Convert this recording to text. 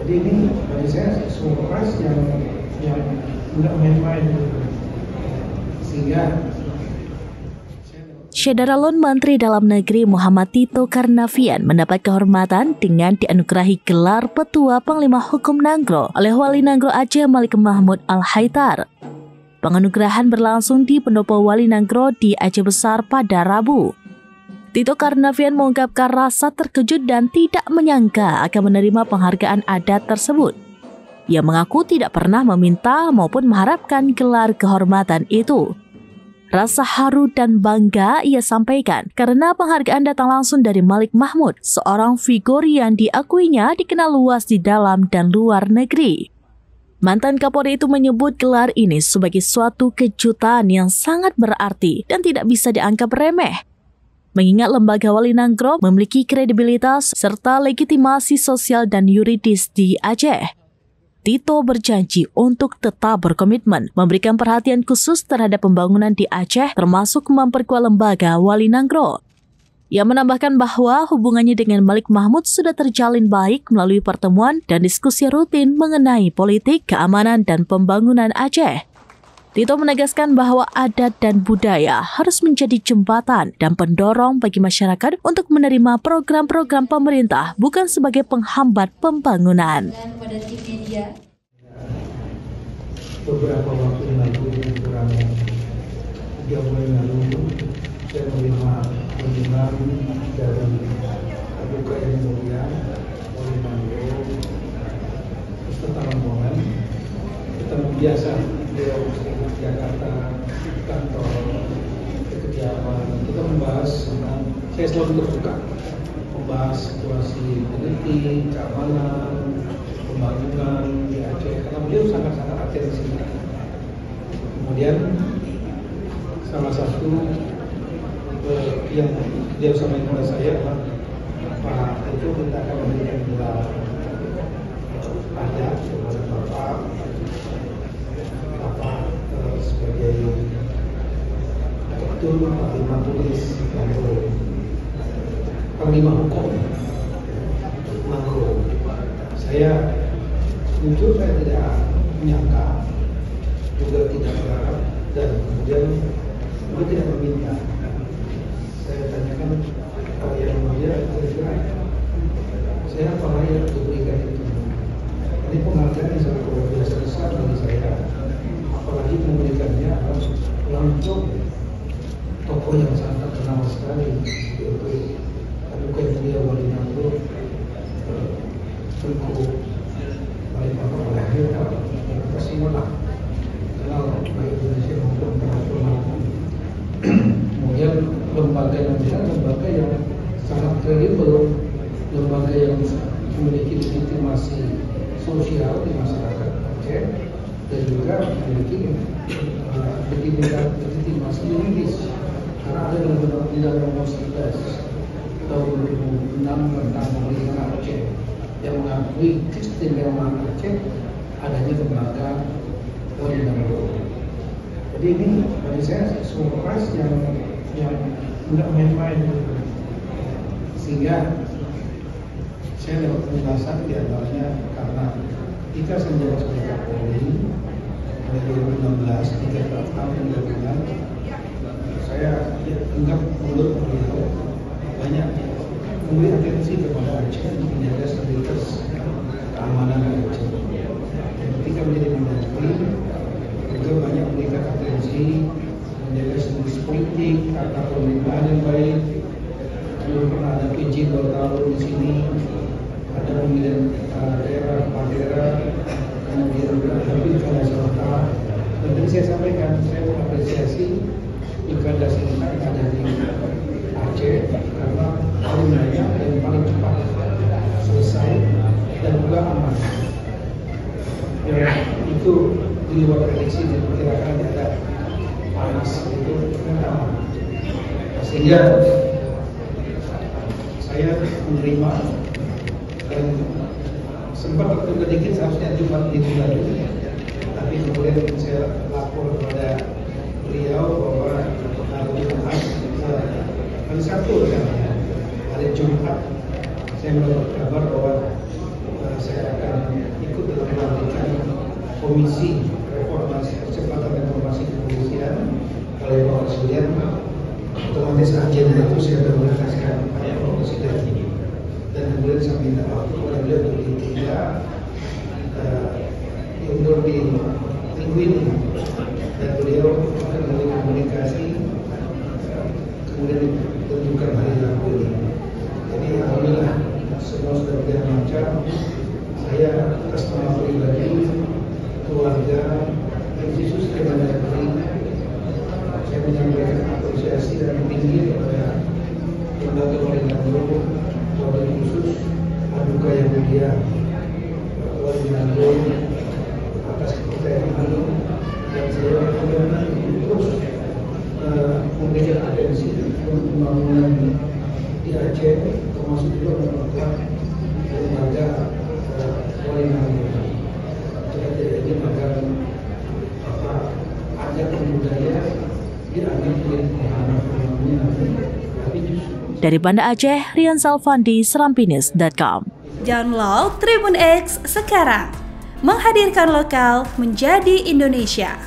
Jadi ini bagi saya surprise yang nggak main-main gitu. Sehingga Syederalun Menteri Dalam Negeri Muhammad Tito Karnavian mendapat kehormatan dengan dianugerahi gelar Petua Panglima Hukum Nanggro oleh Wali Nanggro Aceh Malik Mahmud Al-Haitar. Penganugerahan berlangsung di Pendopo Wali Nanggro di Aceh Besar pada Rabu. Tito Karnavian mengungkapkan rasa terkejut dan tidak menyangka akan menerima penghargaan adat tersebut. Ia mengaku tidak pernah meminta maupun mengharapkan gelar kehormatan itu. Rasa haru dan bangga ia sampaikan karena penghargaan datang langsung dari Malik Mahmud, seorang figur yang diakuinya dikenal luas di dalam dan luar negeri. Mantan Kapolri itu menyebut gelar ini sebagai suatu kejutan yang sangat berarti dan tidak bisa dianggap remeh. Mengingat lembaga Wali Nanggro memiliki kredibilitas serta legitimasi sosial dan yuridis di Aceh. Tito berjanji untuk tetap berkomitmen memberikan perhatian khusus terhadap pembangunan di Aceh termasuk memperkuat lembaga Wali Nanggro. Ia menambahkan bahwa hubungannya dengan Malik Mahmud sudah terjalin baik melalui pertemuan dan diskusi rutin mengenai politik, keamanan, dan pembangunan Aceh. Tito menegaskan bahwa adat dan budaya harus menjadi jembatan dan pendorong bagi masyarakat untuk menerima program-program pemerintah bukan sebagai penghambat pembangunan. Beberapa waktu yang lalu, kurang 3 bulan lalu, saya menerima kunjungan dari Aduka yang mulia Wali Nanggro tentang rombongan. Ketemu biasa beliau di Jakarta, kantor, kediaman. Kita membahas tentang, saya selalu terbuka membahas situasi politik, keamanan, pembangunan di Aceh, karena beliau sangat-sangat atensi. Kemudian salah satu yang beliau sampaikan kepada saya adalah Pak itu kita akan memberikan gelar adat kepada Bapak sebagai ketua Panglima Tulis Panglima Hukum Nanggro. Saya jujur saya tidak menyangka, juga tidak berharap, dan kemudian juga tidak meminta. Saya tanyakan kalau yang mulia, kira-kira saya apa lagi yang diberikan itu. Ini penghargaan yang sangat luar biasa besar bagi saya, apalagi memberikannya langsung tokoh yang sangat terkenal sekali, yaitu Aduka yang mulia Wali Nanggro, Tengku Malik Mahmud Al-Haitar, kita semua kenal baik Indonesia maupun internasional. Kemudian lembaga yang sangat kredibel, lembaga yang memiliki legitimasi sosial di masyarakat Aceh dan juga memiliki legitimasi yuridis karena ada dalam Undang-Undang Nomor 11 tahun 2006 tentang pemerintahan Aceh yang mengakui keistimewaan Aceh adanya lembaga Wali Nanggro. Jadi ini bagi saya surprise yang nggak main-main gitu. Sehingga saya dapat penjelasan di antaranya karena kita sendiri sebagai Kapolri dari 2016 3 tahun 3 bulan saya anggap menurut beliau banyak memberi atensi kepada Aceh untuk menjaga stabilitas keamanan Aceh. Ketika menjadi menteri juga banyak memberikan atensi menjaga stabilitas politik, tata pemerintahan yang baik. Belum pernah ada PJ 2 tahun di sini, ada pemilihan daerah, kepala daerah, kemudian ada pilkada serentak. Dan tadi saya sampaikan, saya mengapresiasi pilkada serentak yang ada di Aceh karena paling banyak dan paling cepat selesai dan juga aman. Ya, itu di luar prediksi diperkirakan ada panas itu aman. Sehingga saya menerima dan sempat tertunda dikit seharusnya Jumat minggu lalu, tapi kemudian saya lapor kepada beliau bahwa hari Jumat, hari Sabtu hari Jumat saya mendapat kabar bahwa saya akan Komisi Reformasi Percepatan Reformasi Kepolisian oleh Pak Presiden, otomatis agenda itu saya akan menjelaskan pada Pak Presiden dan kemudian saya minta waktu kepada beliau untuk ditindak untuk di minggu ini, dan beliau akan melalui komunikasi kemudian ditentukan hari Rabu ini. Jadi alhamdulillah semua sudah berjalan lancar. Saya atas nama pribadi, keluarga, dan khusus Kemendagri, saya menyampaikan apresiasi dan tinggi kepada lembaga Wali Nangro, wabil khusus Aduka yang mulia Wali Nangro atas kepercayaan ini, dan saya akan terus memberikan atensi untuk pembangunan di Aceh, termasuk juga memperkuat lembaga Wali Nangro. Jadi agar agar budaya dianggap menjadi pemahaman. Dari Banda Aceh, Rian Salvandi, Serampinis.com. Download Tribun X sekarang, menghadirkan lokal menjadi Indonesia.